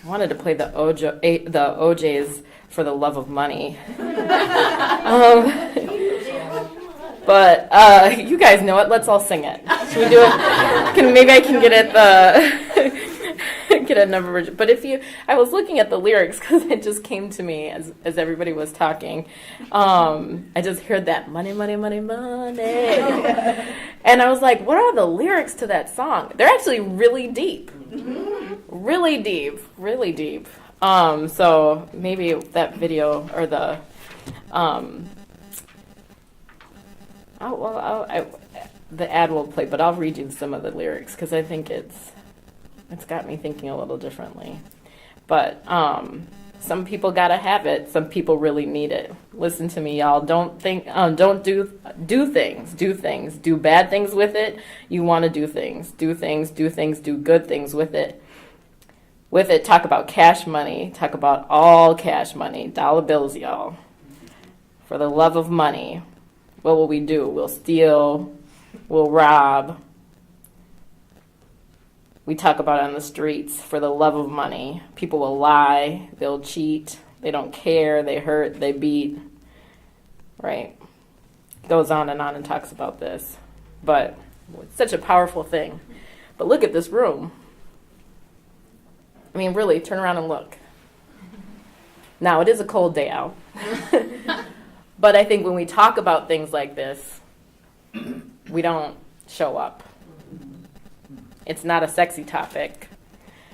I wanted to play the OJ's For the Love of Money. But you guys know it. Let's all sing it. Should we do it? Maybe I can get it get a number version. But I was looking at the lyrics because it just came to me as everybody was talking. I just heard that money, money, money, money, and I was like, what are the lyrics to that song? They're actually really deep, really deep, really deep. So maybe that video or the the ad will play, but I'll read you some of the lyrics because I think it's got me thinking a little differently. But some people gotta have it. Some people really need it. Listen to me, y'all. Don't do things. Do things. Do bad things with it. You want to do things. Do things. Do things. Do good things with it. With it, talk about cash money. Talk about all cash money. Dollar bills, y'all. For the love of money. What will we do? We'll steal, we'll rob. We talk about it on the streets for the love of money. People will lie, they'll cheat, they don't care, they hurt, they beat. Right? Goes on and talks about this. But it's such a powerful thing. But look at this room. I mean, really, turn around and look. Now, it is a cold day out. But I think when we talk about things like this, we don't show up. It's not a sexy topic.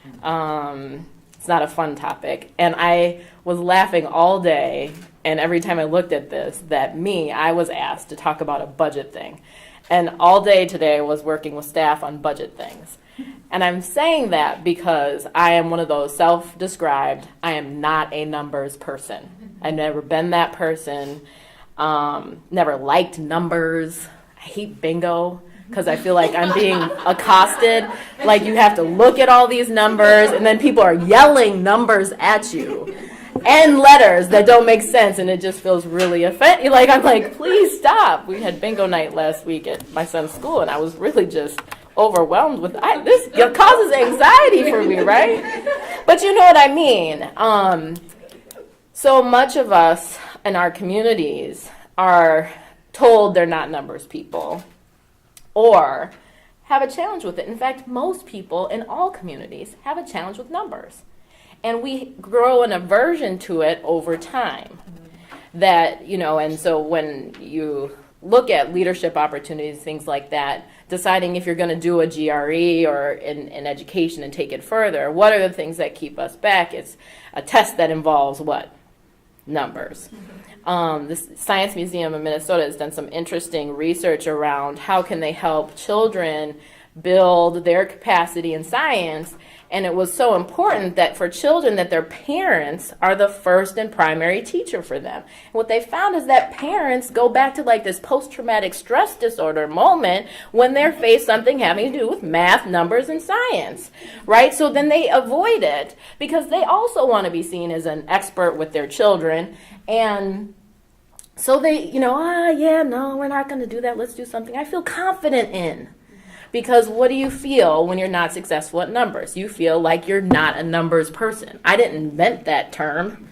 It's not a fun topic. And I was laughing all day, and every time I looked at this, I was asked to talk about a budget thing. And all day today I was working with staff on budget things. And I'm saying that because I am one of those self-described, I am not a numbers person. I've never been that person. Never liked numbers. I hate bingo because I feel like I'm being accosted. Like you have to look at all these numbers and then people are yelling numbers at you and letters that don't make sense, and it just feels really offensive. Like I'm like, please stop. We had bingo night last week at my son's school, and I was really just overwhelmed with this causes anxiety for me, right? But you know what I mean. So much of us in our communities are told they're not numbers people or have a challenge with it. In fact, most people in all communities have a challenge with numbers. And we grow an aversion to it over time. That, and so when you look at leadership opportunities, things like that, deciding if you're going to do a GRE or in education and take it further, what are the things that keep us back? It's a test that involves what? Numbers. The Science Museum of Minnesota has done some interesting research around how can they help children build their capacity in science. And it was so important that for children that their parents are the first and primary teacher for them. And what they found is that parents go back to like this post-traumatic stress disorder moment when they're faced something having to do with math, numbers, and science, right? So then they avoid it because they also want to be seen as an expert with their children. And so they, no, we're not going to do that. Let's do something I feel confident in. Because what do you feel when you're not successful at numbers? You feel like you're not a numbers person. I didn't invent that term,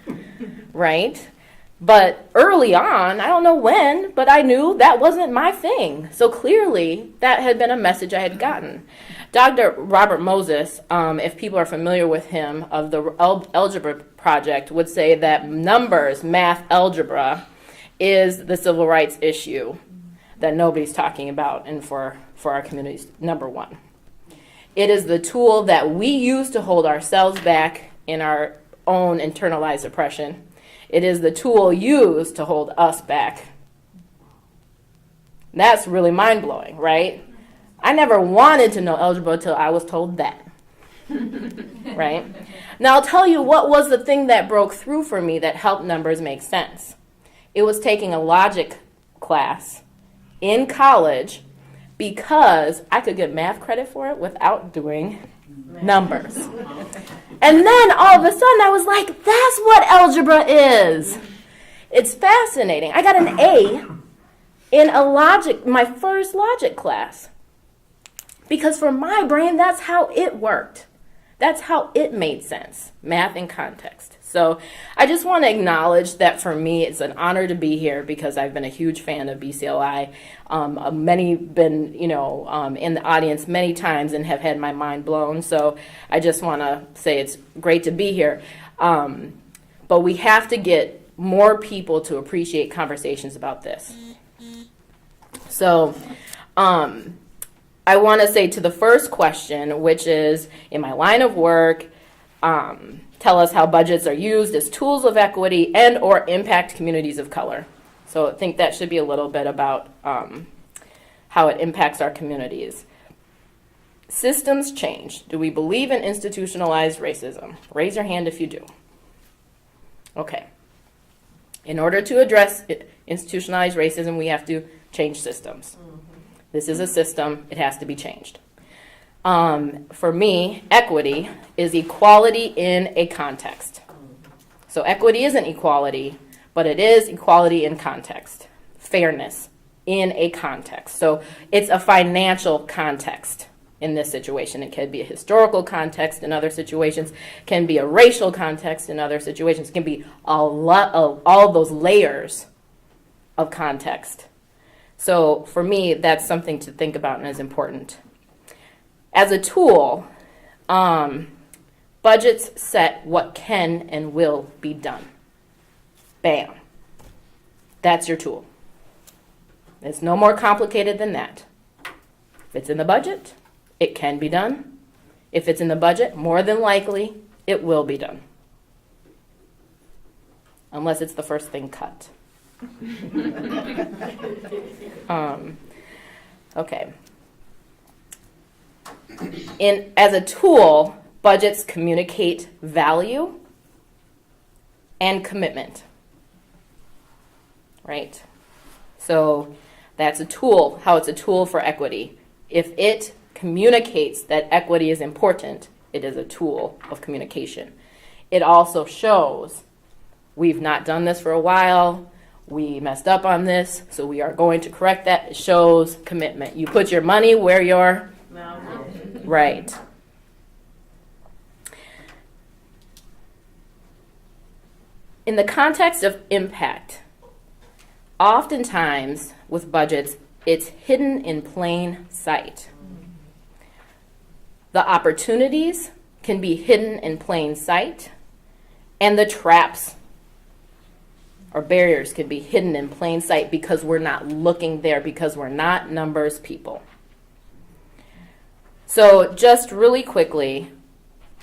right? But early on, I don't know when, but I knew that wasn't my thing. So clearly, that had been a message I had gotten. Dr. Robert Moses, if people are familiar with him, of the Algebra Project, would say that numbers, math, algebra, is the civil rights issue that nobody's talking about and for our communities, number one. It is the tool that we use to hold ourselves back in our own internalized oppression. It is the tool used to hold us back. That's really mind-blowing, right? I never wanted to know algebra until I was told that, right? Now I'll tell you what was the thing that broke through for me that helped numbers make sense. It was taking a logic class in college because I could get math credit for it without doing numbers. And then all of a sudden I was like, that's what algebra is. It's fascinating. I got an A in my first logic class. Because for my brain, that's how it worked. That's how it made sense, math and context. So I just want to acknowledge that for me, it's an honor to be here because I've been a huge fan of BCLI. Many been, in the audience many times and have had my mind blown. So I just want to say it's great to be here. But we have to get more people to appreciate conversations about this. So I want to say to the first question, which is, in my line of work, tell us how budgets are used as tools of equity and or impact communities of color. So I think that should be a little bit about how it impacts our communities. Systems change. Do we believe in institutionalized racism? Raise your hand if you do. Okay. In order to address institutionalized racism, we have to change systems. This is a system. It has to be changed. For me, equity is equality in a context. So equity isn't equality, but it is equality in context. Fairness in a context. So it's a financial context in this situation. It can be a historical context in other situations, can be a racial context in other situations, can be a lot of all those layers of context. So for me, that's something to think about and is important. As a tool, budgets set what can and will be done. Bam. That's your tool. It's no more complicated than that. If it's in the budget, it can be done. If it's in the budget, more than likely, it will be done. Unless it's the first thing cut. Okay. As a tool, budgets communicate value and commitment, right? So that's a tool, how it's a tool for equity. If it communicates that equity is important, it is a tool of communication. It also shows we've not done this for a while. We messed up on this, so we are going to correct that. It shows commitment. You put your money where your mouth is. Right. In the context of impact, oftentimes with budgets, it's hidden in plain sight. The opportunities can be hidden in plain sight, and the traps or barriers can be hidden in plain sight because we're not looking there, because we're not numbers people. So just really quickly,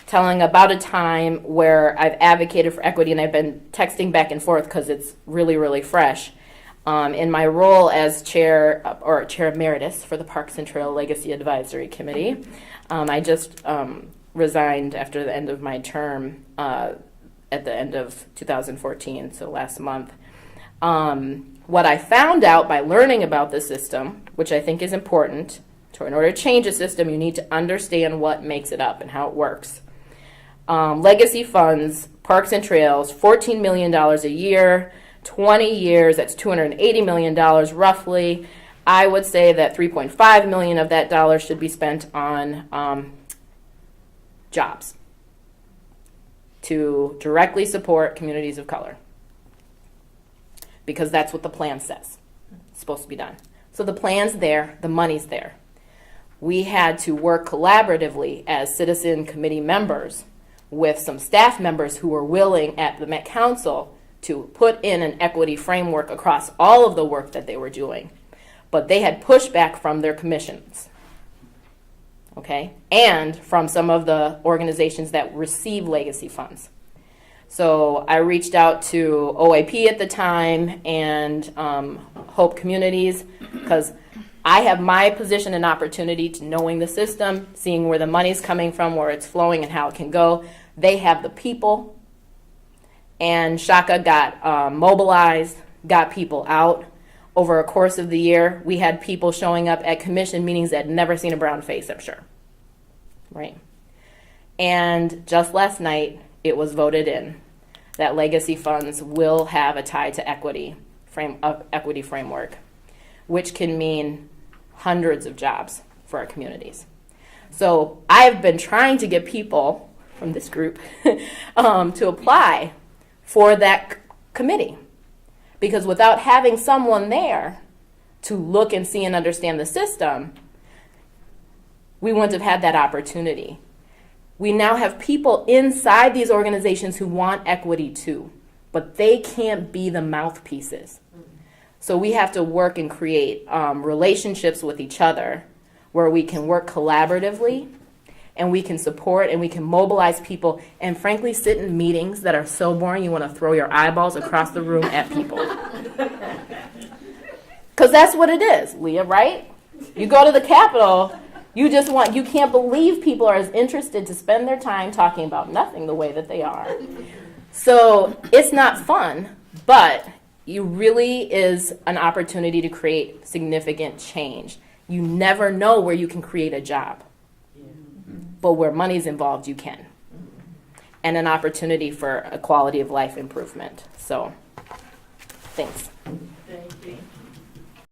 telling about a time where I've advocated for equity, and I've been texting back and forth because it's really, really fresh. In my role as chair emeritus for the Parks and Trail Legacy Advisory Committee, I just resigned after the end of my term at the end of 2014, so last month. What I found out by learning about the system, which I think is important, so in order to change a system, you need to understand what makes it up and how it works. Legacy funds, Parks and Trails, $14 million a year, 20 years, that's $280 million roughly. I would say that $3.5 million of that dollar should be spent on jobs to directly support communities of color, because that's what the plan says. It's supposed to be done. So the plan's there, the money's there. We had to work collaboratively as citizen committee members with some staff members who were willing at the Met Council to put in an equity framework across all of the work that they were doing. But they had pushback from their commissions, okay, and from some of the organizations that receive legacy funds. So I reached out to OAP at the time and Hope Communities, because I have my position and opportunity to knowing the system, seeing where the money's coming from, where it's flowing, and how it can go. They have the people, and Shaka got mobilized, got people out. Over a course of the year, we had people showing up at commission meetings that had never seen a brown face, I'm sure. Right? And just last night, it was voted in that legacy funds will have a tie to equity framework, which can mean hundreds of jobs for our communities. So I've been trying to get people from this group to apply for that committee. Because without having someone there to look and see and understand the system, we wouldn't have had that opportunity. We now have people inside these organizations who want equity too, but they can't be the mouthpieces. So we have to work and create relationships with each other where we can work collaboratively and we can support and we can mobilize people and frankly sit in meetings that are so boring you want to throw your eyeballs across the room at people. Because that's what it is, Leah, right? You go to the Capitol, you can't believe people are as interested to spend their time talking about nothing the way that they are. So it's not fun, but it really is an opportunity to create significant change. You never know where you can create a job, but where money's involved, you can. And an opportunity for a quality of life improvement. So, thanks.